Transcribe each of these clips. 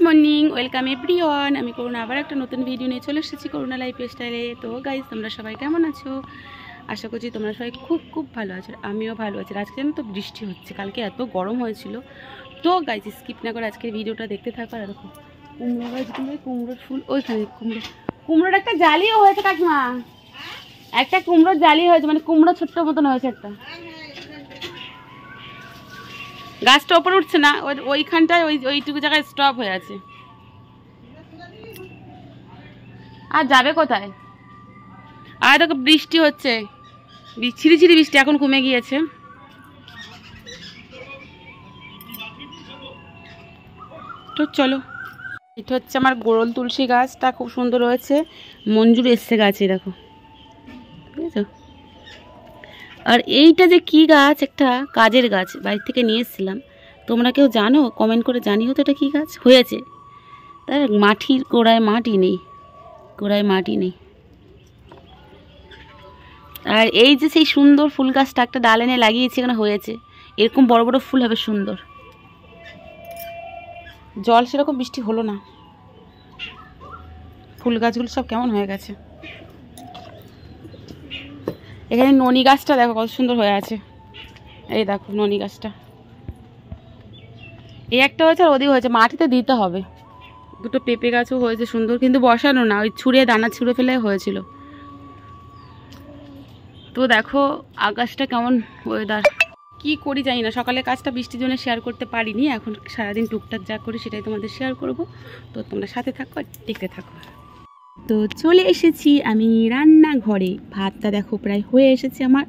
Morning, welcome everyone. আমি করুণা আবার একটা নতুন ভিডিও নিয়ে চলে এসেছি করুণা লাইফস্টাইলে। তো গাইজ, তোমরা সবাই কেমন আছো? আশা করছি তোমরা সবাই খুব খুব ভালো আছো। আমিও ভালো আছি। আজকে তো বৃষ্টি হচ্ছে, কালকে এত গরম হয়েছিল। তো গাইজ, স্কিপ না করে আজকের ভিডিওটা দেখতে থাকো। আর দেখো কুমড়ো গাছগুলো, কুমড়োর ফুল ওইখানে। কুমড়োর একটা জালিও হয়েছে কাকিমা, একটা কুমড়োর জালি হয়েছে, মানে কুমড়ো ছোট্ট মতন হয়েছে একটা। গাছটা ওপরে উঠছে না, ওইখানটায় ওইটুকু জায়গায় স্টপ হয়ে আছে। আর যাবে কোথায়? আর দেখো বৃষ্টি হচ্ছে, ছিড়ি ছিড়ি বৃষ্টি, এখন কমে গিয়েছে। তো চলো, এটা হচ্ছে আমার গোড়ল তুলসী গাছটা, খুব সুন্দর হয়েছে। মঞ্জুর এসছে গাছে, দেখো বুঝেছো। আর এইটা যে কি গাছ, একটা কাজের গাছ, বাড়ি থেকে নিয়ে এসেছিলাম। তোমরা কেউ জানো? কমেন্ট করে জানিও তো এটা কী গাছ হয়েছে। তার মাটির গোড়ায় মাটি নেই, গোড়ায় মাটি নেই। আর এই যে সেই সুন্দর ফুল গাছটা একটা ডাল এনে লাগিয়েছি, এখানে হয়েছে। এরকম বড় বড় ফুল হবে, সুন্দর। জল সেরকম বৃষ্টি হলো না, ফুল গাছগুলো সব কেমন হয়ে গেছে। এখানে ননি গাছটা দেখো কত সুন্দর হয়ে আছে। এই দেখো ননি গাছটা, এই একটা হয়েছে আর ওদিকে হয়েছে। মাটিতে দিতে হবে। দুটো পেঁপে গাছও হয়েছে সুন্দর, কিন্তু বসানো না, ওই ছুঁড়ে দানা ছুঁড়ে ফেলে হয়েছিল। তো দেখো আকাশটা কেমন, ওয়েদার কি করি জানি না। সকালে কাজটা বৃষ্টির জন্য শেয়ার করতে পারিনি, এখন সারাদিন টুকটাক যা করি সেটাই তোমাদের শেয়ার করব। তো তোমরা সাথে থাকো আর দেখতে থাকো। তো চলে এসেছি আমি রান্নাঘরে। ভাতটা দেখো প্রায় হয়ে এসেছে আমার।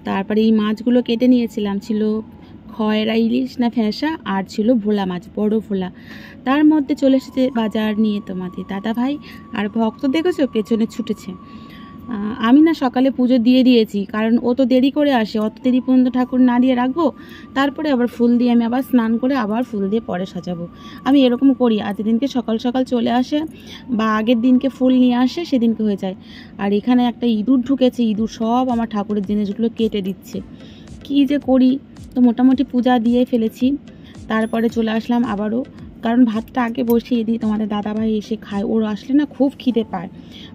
তারপরে এই মাছগুলো কেটে নিয়েছিলাম, ছিল খয়রা ইলিশ না ফ্যাঁসা, আর ছিল ভোলা মাছ, বড় ভোলা। তার মধ্যে চলে এসেছে বাজার নিয়ে তোমাদের দাদা ভাই। আর ভক্ত দেখেছো পেছনে ছুটেছে। আমি না সকালে পুজো দিয়ে দিয়েছি, কারণ ও তো দেরি করে আসে, অত দেরি পর্যন্ত ঠাকুর না দিয়ে রাখবো। তারপরে আবার ফুল দিয়ে আমি আবার স্নান করে আবার ফুল দিয়ে পরে সাজাবো। আমি এরকম করি, আজ দিনকে সকাল সকাল চলে আসে বা আগের দিনকে ফুল নিয়ে আসে, সেদিনকে হয়ে যায়। আর এখানে একটা ইঁদুর ঢুকেছে, ইঁদুর সব আমার ঠাকুরের জিনিসগুলো কেটে দিচ্ছে। কী যে করি। তো মোটামুটি পূজা দিয়ে ফেলেছি। তারপরে চলে আসলাম আবারও, কারণ ভাতটা আগে বসিয়ে দিই, তোমাদের দাদাভাই এসে খায়। ওর আসলে না খুব খিদে পায়।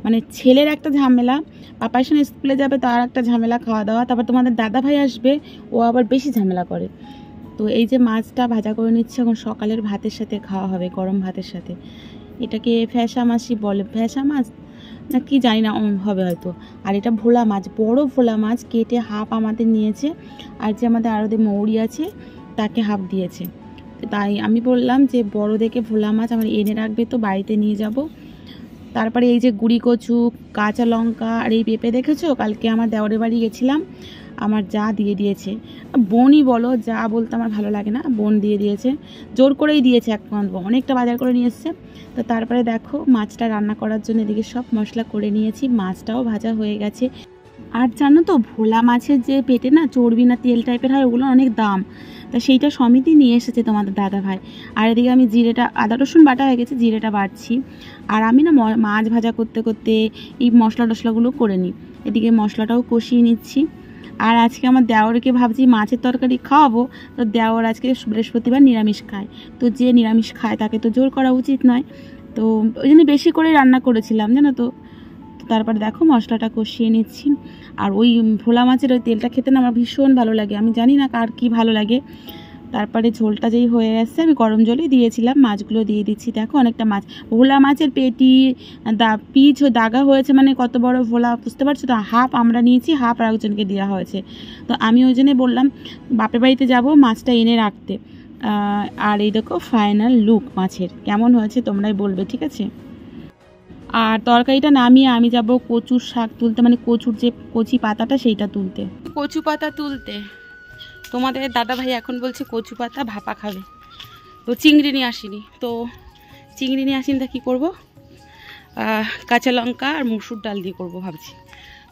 মানে ছেলের একটা ঝামেলা, পাপার সঙ্গে স্কুলে যাবে তার একটা ঝামেলা, খাওয়া দাওয়া। তারপর তোমাদের দাদাভাই আসবে, ও আবার বেশি ঝামেলা করে। তো এই যে মাছটা ভাজা করে নিচ্ছে, এখন সকালের ভাতের সাথে খাওয়া হবে, গরম ভাতের সাথে। এটাকে ফ্যাঁসা মাছই বলে, ফ্যাঁসা মাছ না কি জানি না, হবে হয়তো। আর এটা ভোলা মাছ, বড় ভোলা মাছ, কেটে হাফ আমাদের নিয়েছে। আর যে আমাদের আরও মৌরি আছে তাকে হাফ দিয়েছে। তাই আমি বললাম যে বড় দেখে ভোলা মাছ আমার এনে রাখবে, তো বাড়িতে নিয়ে যাব। তারপরে এই যে গুঁড়ি কচু, কাঁচা লঙ্কা আর এই পেঁপে দেখেছো, কালকে আমার দেওরের বাড়ি গেছিলাম, আমার যা দিয়ে দিয়েছে। বোনই বলো, যা বলতে আমার ভালো লাগে না, বোন দিয়ে দিয়েছে, জোর করেই দিয়েছে। অনেকটা বাজার করে নিয়ে এসছে। তো তারপরে দেখো মাছটা রান্না করার জন্য এদিকে সব মশলা করে নিয়েছি, মাছটাও ভাজা হয়ে গেছে। আর জানো তো, ভোলা মাছের যে পেটে না চর্বি না তেল টাইপের হয়, ওগুলো অনেক দাম। তা সেইটা সমিতি নিয়ে এসেছে তোমাদের দাদা ভাই। আর এদিকে আমি জিরেটা, আদা রসুন বাটা হয়ে গেছে, জিরেটা বাড়ছি। আর আমি না মাছ ভাজা করতে করতে এই মশলা টশলাগুলো করে নিই, এদিকে মশলাটাও কষিয়ে নিচ্ছি। আর আজকে আমার দেওরকে ভাবছি মাছের তরকারি খাওয়াবো। তো দেওর আজকে বৃহস্পতিবার নিরামিষ খায়, তো যে নিরামিষ খায় তাকে তো জোর করা উচিত নয়। তো ওই জন্য বেশি করে রান্না করেছিলাম, জানো তো। তারপরে দেখো মশলাটা কষিয়ে নিচ্ছি। আর ওই ভোলা মাছের ওই তেলটা খেতে না আমার ভীষণ ভালো লাগে, আমি জানি না কার কি ভালো লাগে। তারপরে ঝোলটা যেই হয়ে আসছে, আমি গরম জলই দিয়েছিলাম, মাছগুলো দিয়ে দিচ্ছি। দেখো অনেকটা মাছ, ভোলা মাছের পেটি পিচ দাগা হয়েছে, মানে কত বড় ভোলা বুঝতে পারছো তো। হাফ আমরা নিয়েছি, হাফ আর একজনকে দেওয়া হয়েছে। তো আমি ওই জন্যে বললাম বাপের বাড়িতে যাব মাছটা এনে রাখতে। আর এই দেখো ফাইনাল লুক মাছের কেমন হয়েছে তোমরাই বলবে, ঠিক আছে। আর তরকারিটা নামিয়ে আমি যাব কচুর শাক তুলতে, মানে কচুর যে কচি পাতাটা সেইটা তুলতে, কচু পাতা তুলতে। তোমাদের দাদা ভাই এখন বলছে কচু পাতা ভাপা খাবে। তো চিংড়ি নিয়ে আসিনি, তো চিংড়ি নিয়ে আসিনি, তা কী করবো, কাঁচা লঙ্কা আর মুসুর ডাল দিয়ে করবো ভাবছি।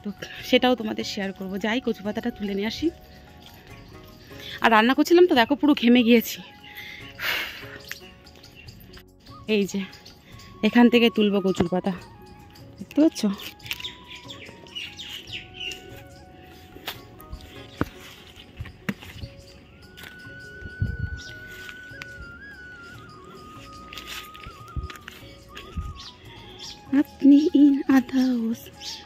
তো সেটাও তোমাদের শেয়ার করব। যাই কচু পাতাটা তুলে নিয়ে আসি। আর রান্না করছিলাম তো দেখো পুরো ঘেমে গিয়েছি। এই যে এখান থেকে তুলবো কচুর পাতা, দেখতে পাচ্ছ। আপনি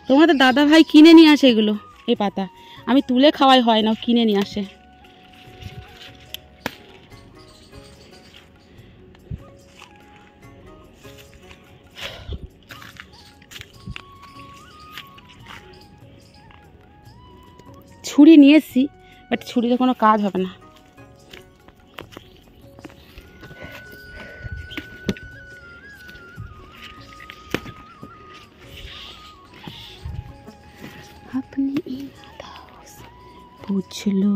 তোমাদের দাদা ভাই কিনে নিয়ে আসে এগুলো, এই পাতা আমি তুলে খাওয়াই হয় না, কিনে নিয়ে আসে। ছুরি নিয়ে এসছি, বাট ছুরিতে কোনো কাজ হবে না। আপনি বুঝলো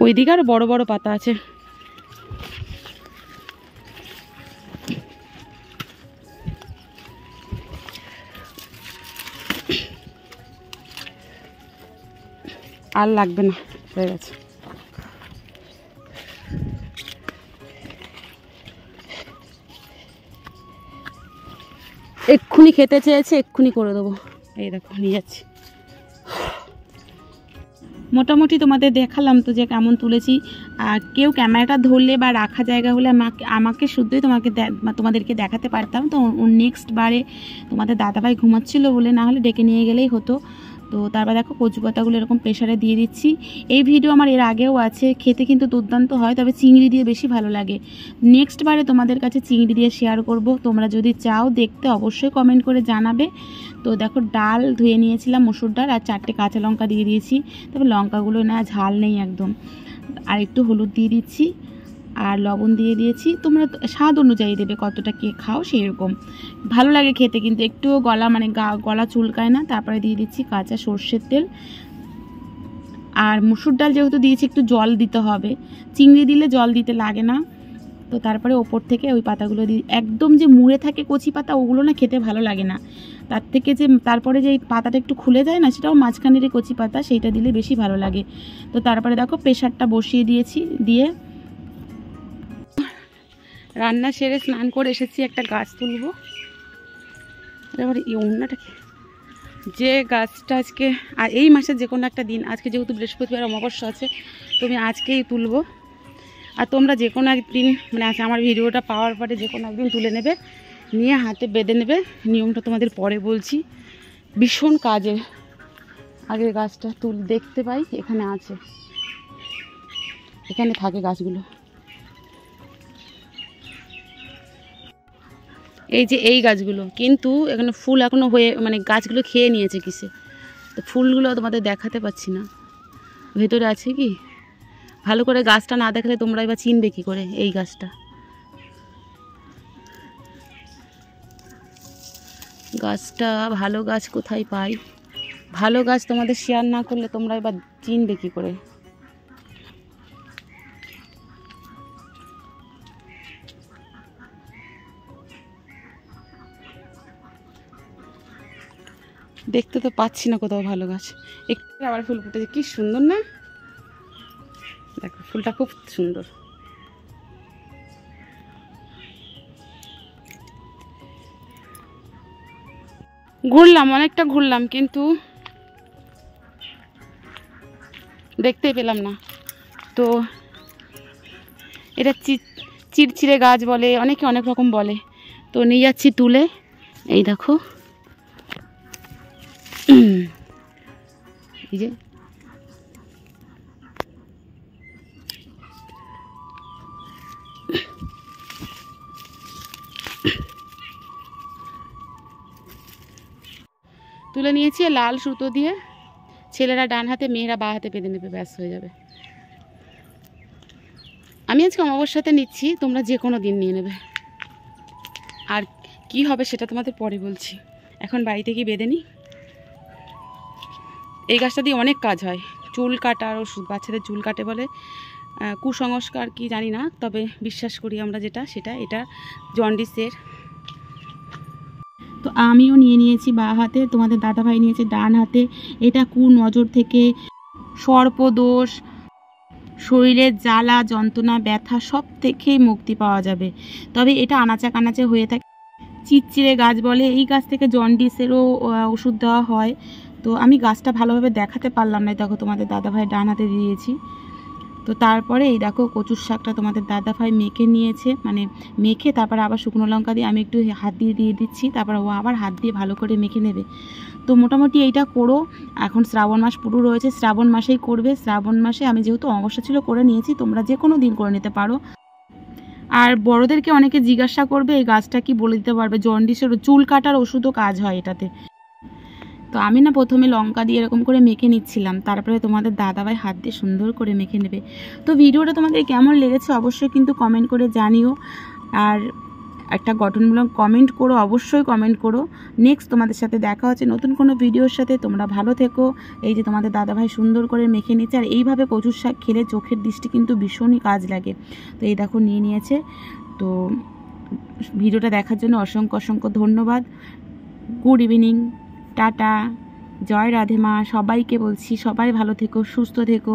ওইদিকে আরো বড় বড় পাতা আছে। আর লাগবে না, হয়ে গেছে। এক্ষুনি খেতে চেয়েছে, এক্ষুনি করে দেবো। এই দেখো নিয়ে যাচ্ছি। মোটামুটি তোমাদের দেখালাম তো যে কেমন তুলেছি। আর কেউ ক্যামেরাটা ধরলে বা রাখা জায়গা হলে আমাকে শুধুই তোমাদেরকে দেখাতে পারতাম। তো নেক্সট বারে তোমাদের দাদাভাই ঘুমাচ্ছিল বলে, না হলে ডেকে নিয়ে গেলেই হতো। তো তারপর দেখো কচু পাতাগুলো এরকম প্রেশারে দিয়ে দিচ্ছি। এই ভিডিও আমার এর আগেও আছে, খেতে কিন্তু দুর্দান্ত হয়, তবে চিংড়ি দিয়ে বেশি ভালো লাগে। নেক্সট বারে তোমাদের কাছে চিংড়ি দিয়ে শেয়ার করব। তোমরা যদি চাও দেখতে অবশ্যই কমেন্ট করে জানাবে। তো দেখো ডাল ধুয়ে নিয়েছিলাম, মসুর ডাল, আর 4টে কাঁচা লঙ্কা দিয়ে দিয়েছি। তবে লঙ্কাগুলো না ঝাল নেই একদম। আর একটু হলুদ দিয়ে দিচ্ছি, আর লবণ দিয়ে দিয়েছি। তোমরা স্বাদ অনুযায়ী দেবে, কতটা কে খাও সেই রকম। ভালো লাগে খেতে, কিন্তু একটুও গলা চুলকায় না। তারপরে দিয়ে দিচ্ছি কাঁচা সর্ষের তেল। আর মসুর ডাল যেহেতু দিয়েছি একটু জল দিতে হবে, চিংড়ি দিলে জল দিতে লাগে না। তো তারপরে ওপর থেকে ওই পাতাগুলো দিই। একদম যে মুড়ে থাকে কচি পাতা, ওগুলো না খেতে ভালো লাগে না। তার থেকে যে তারপরে যে পাতাটা একটু খুলে যায় না, সেটাও মাঝখানের কচি পাতা, সেইটা দিলে বেশি ভালো লাগে। তো তারপরে দেখো প্রেশারটা বসিয়ে দিয়েছি, দিয়ে রান্না সেরে স্নান করে এসেছি, একটা গাছ তুলবো। এবার এই অন্যটাকে, যে গাছটা আজকে আর এই মাসের যে কোনো একটা দিন, আজকে যেহেতু বৃহস্পতিবার অমাবস্যা আছে, তো আমি আজকেই তুলবো। আর তোমরা যে কোনো একদিন, মানে আজকে আমার ভিডিওটা পাওয়ার পরে যে কোনো একদিন তুলে নেবে, নিয়ে হাতে বেঁধে নেবে। নিয়মটা তোমাদের পরে বলছি, ভীষণ কাজের। আগের গাছটা দেখতে পাই, এখানে আছে, এখানে থাকে গাছগুলো। এই যে এই গাছগুলো, কিন্তু এখানে ফুল এখনো হয়ে, মানে গাছগুলো খেয়ে নিয়েছে কিসে, তো ফুলগুলো তোমাদের দেখাতে পাচ্ছি না। ভেতরে আছে কি, ভালো করে গাছটা না দেখালে তোমরা এবার চিনবে কি করে এই গাছটা। গাছটা ভালো গাছ কোথায় পাই, ভালো গাছ তোমাদের শেয়ার না করলে তোমরা এবার চিনবে কি করে। দেখতে তো পাচ্ছি না কোথাও ভালো গাছ। একটু আবার ফুল ফুটেছে, কি সুন্দর না, দেখো ফুলটা খুব সুন্দর। ঘুরলাম, অনেকটা ঘুরলাম, কিন্তু দেখতেই পেলাম না। তো এটা চিড়চিড়ে গাছ বলে, অনেকে অনেক রকম বলে। তো নিয়ে যাচ্ছি তুলে, এই দেখো এই যে তুলে নিয়েছি লাল সুতো দিয়ে। ছেলেরা ডান হাতে, মেয়েরা বাঁ হাতে বেঁধে নেবে, ব্যাস হয়ে যাবে। আমি আজকে অমাবস্যাতে নিচ্ছি, তোমরা যে কোনো দিন নিয়ে নেবে। আর কি হবে সেটা তোমাদের পরে বলছি, এখন বাড়িতে গিয়ে বেঁধে নিই। এই গাছটা দিয়ে অনেক কাজ হয়, চুল কাটার ওষুধ, বাচ্চাদের চুল কাটে বলে, কুসংস্কার কি জানি না, তবে বিশ্বাস করি আমরা যেটা, সেটা এটা জন্ডিসের। তো আমিও নিয়ে নিয়েছি বাঁ হাতে, তোমাদের দাদাভাই নিয়েছে ডান হাতে। এটা নজর থেকে সর্পদোষ, শরীরের জ্বালা যন্ত্রণা ব্যথা সব থেকেই মুক্তি পাওয়া যাবে। তবে এটা আনাচে কানাচে হয়ে থাকে। চিচিড়ে গাছ বলে, এই গাছ থেকে জন্ডিসেরও ওষুধ দেওয়া হয়। তো আমি গাছটা ভালোভাবে দেখাতে পারলাম না, দেখো তোমাদের দাদাভাই ডান হাতে দিয়েছি। তো তারপরে এই দেখো কচুর শাকটা তোমাদের দাদাভাই মেখে নিয়েছে, মানে মেখে তারপরে আবার শুকনো লঙ্কা দিয়ে আমি একটু হাত দিয়ে দিচ্ছি, তারপর ও আবার হাত দিয়ে ভালো করে মেখে নেবে। তো মোটামুটি এইটা করো। এখন শ্রাবণ মাস পুরো রয়েছে, শ্রাবণ মাসেই করবে। শ্রাবণ মাসে আমি যেহেতু অমাবস্যা ছিল করে নিয়েছি, তোমরা যে কোনো দিন করে নিতে পারো। আর বড়োদেরকে অনেকে জিজ্ঞাসা করবে এই গাছটা কি বলে দিতে পারবে, জন্ডিসের চুল কাটার ওষুধও কাজ হয় এটাতে। তো আমি না প্রথমে লঙ্কা দিয়ে এরকম করে মেখে নিচ্ছিলাম, তারপরে তোমাদের দাদাভাই হাত দিয়ে সুন্দর করে মেখে নেবে। তো ভিডিওটা তোমাদের কেমন লেগেছে অবশ্যই কিন্তু কমেন্ট করে জানিও, আর একটা গঠনমূলক কমেন্ট করো, অবশ্যই কমেন্ট করো। নেক্সট তোমাদের সাথে দেখা হচ্ছে নতুন কোনো ভিডিওর সাথে। তোমরা ভালো থেকো। এই যে তোমাদের দাদাভাই সুন্দর করে মেখে নিচ্ছে, আর এইভাবে কচুর শাক খেলে চোখের দৃষ্টি কিন্তু ভীষণই কাজ লাগে। তো এই দেখো নিয়ে নিয়েছে। তো ভিডিওটা দেখার জন্য অসংখ্য অসংখ্য ধন্যবাদ। গুড ইভিনিং, টাটা, জয় রাধে মা। সবাইকে বলছি সবাই ভালো থেকো, সুস্থ থেকো।